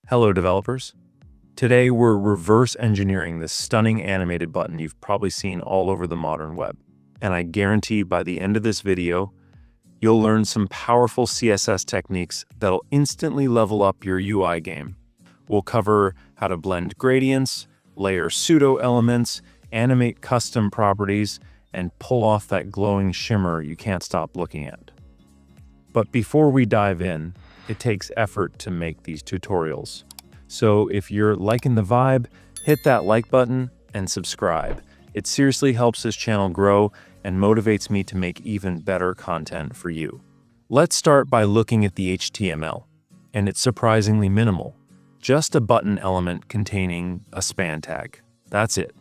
Hello developers. Today we're reverse engineering this stunning animated button you've probably seen all over the modern web. And I guarantee by the end of this video, you'll learn some powerful CSS techniques that'll instantly level up your UI game. We'll cover how to blend gradients, layer pseudo-elements, animate custom properties, and pull off that glowing shimmer you can't stop looking at. But before we dive in, it takes effort to make these tutorials. So if you're liking the vibe, hit that like button and subscribe. It seriously helps this channel grow and motivates me to make even better content for you. Let's start by looking at the HTML, and it's surprisingly minimal. Just a button element containing a span tag. That's it.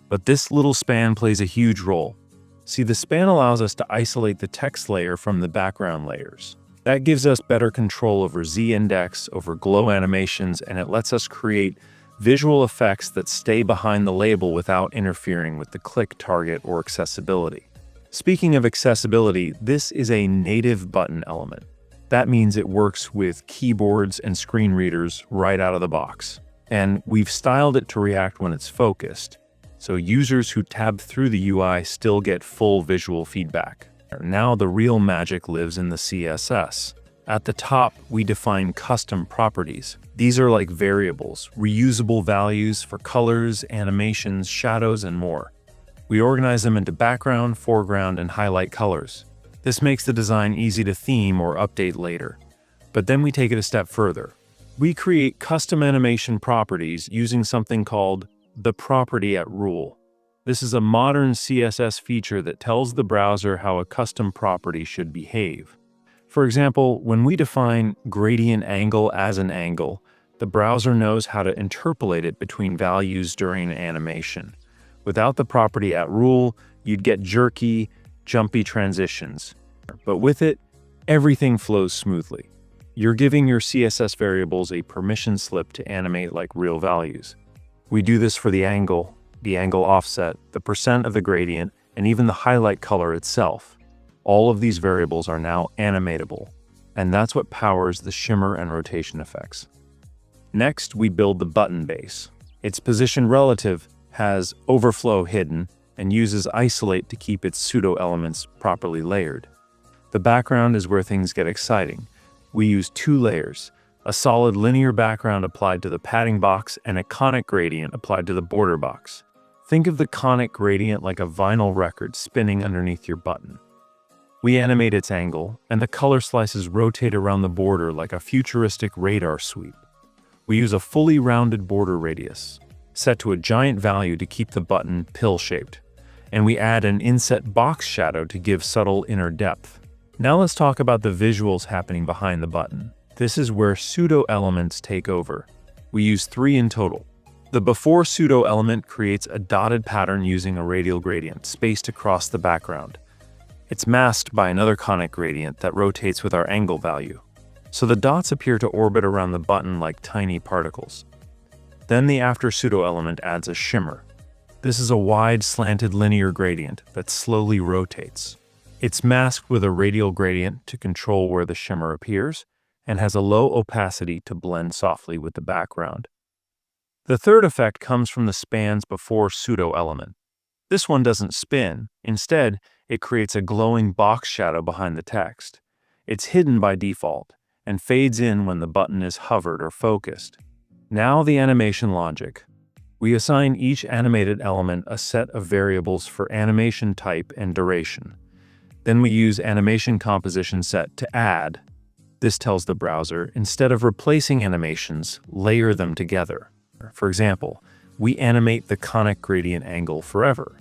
But this little span plays a huge role. See, the span allows us to isolate the text layer from the background layers. That gives us better control over z-index, over glow animations, and it lets us create visual effects that stay behind the label without interfering with the click target or accessibility. Speaking of accessibility, this is a native button element. That means it works with keyboards and screen readers right out of the box. And we've styled it to react when it's focused, so users who tab through the UI still get full visual feedback. Now the real magic lives in the CSS. At the top, we define custom properties. These are like variables, reusable values for colors, animations, shadows, and more. We organize them into background, foreground, and highlight colors. This makes the design easy to theme or update later. But then we take it a step further. We create custom animation properties using something called the property at rule. This is a modern CSS feature that tells the browser how a custom property should behave. For example, when we define gradient angle as an angle, the browser knows how to interpolate it between values during animation. Without the property at rule, you'd get jerky, jumpy transitions. But with it, everything flows smoothly. You're giving your CSS variables a permission slip to animate like real values. We do this for the angle offset, the percent of the gradient, and even the highlight color itself. All of these variables are now animatable, and that's what powers the shimmer and rotation effects. Next, we build the button base. Its position relative has overflow hidden and uses isolate to keep its pseudo-elements properly layered. The background is where things get exciting. We use two layers, a solid linear background applied to the padding box and a conic gradient applied to the border box. Think of the conic gradient like a vinyl record spinning underneath your button. We animate its angle, and the color slices rotate around the border like a futuristic radar sweep. We use a fully rounded border radius, set to a giant value to keep the button pill-shaped, and we add an inset box shadow to give subtle inner depth. Now let's talk about the visuals happening behind the button. This is where pseudo-elements take over. We use 3 in total. The before pseudo-element creates a dotted pattern using a radial gradient spaced across the background. It's masked by another conic gradient that rotates with our angle value. So the dots appear to orbit around the button like tiny particles. Then the after pseudo-element adds a shimmer. This is a wide slanted linear gradient that slowly rotates. It's masked with a radial gradient to control where the shimmer appears, and has a low opacity to blend softly with the background. The third effect comes from the spans before pseudo-element. This one doesn't spin. Instead, it creates a glowing box shadow behind the text. It's hidden by default and fades in when the button is hovered or focused. Now the animation logic. We assign each animated element a set of variables for animation type and duration. Then we use animation composition set to add. This tells the browser, instead of replacing animations, layer them together. For example, we animate the conic gradient angle forever.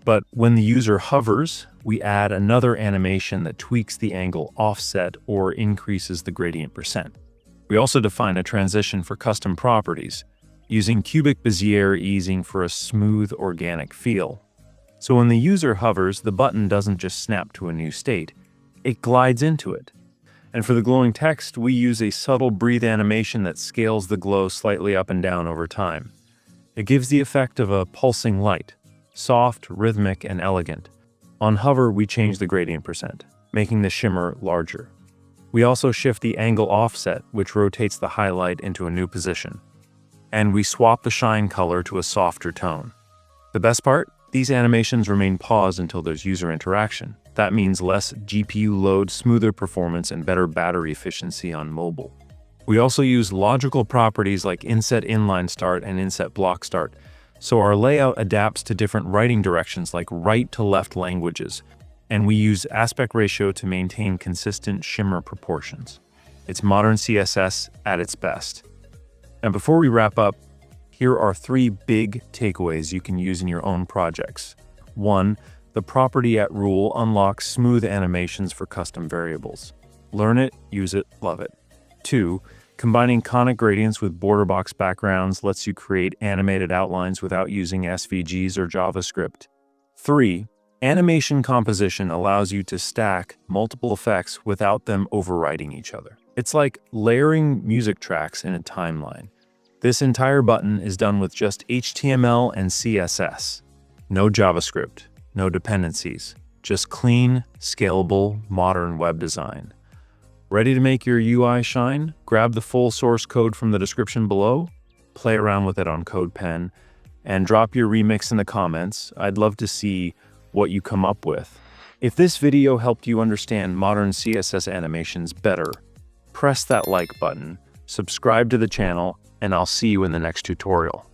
But when the user hovers, we add another animation that tweaks the angle offset or increases the gradient percent. We also define a transition for custom properties, using cubic Bezier easing for a smooth, organic feel. So when the user hovers, the button doesn't just snap to a new state, it glides into it. And for the glowing text, we use a subtle breathe animation that scales the glow slightly up and down over time. It gives the effect of a pulsing light, soft, rhythmic, and elegant. On hover, we change the gradient percent, making the shimmer larger. We also shift the angle offset, which rotates the highlight into a new position. And we swap the shine color to a softer tone. The best part? These animations remain paused until there's user interaction. That means less GPU load, smoother performance, and better battery efficiency on mobile. We also use logical properties like inset inline start and inset block start, so our layout adapts to different writing directions like right to left languages, and we use aspect ratio to maintain consistent shimmer proportions. It's modern CSS at its best. And before we wrap up, here are 3 big takeaways you can use in your own projects. 1. The property at rule unlocks smooth animations for custom variables. Learn it, use it, love it. 2. Combining Conic gradients with border box backgrounds lets you create animated outlines without using SVGs or JavaScript. 3. Animation composition allows you to stack multiple effects without them overriding each other. It's like layering music tracks in a timeline. This entire button is done with just HTML and CSS. No JavaScript, no dependencies, just clean, scalable, modern web design. Ready to make your UI shine? Grab the full source code from the description below, play around with it on CodePen, and drop your remix in the comments. I'd love to see what you come up with. If this video helped you understand modern CSS animations better, press that like button, subscribe to the channel, and I'll see you in the next tutorial.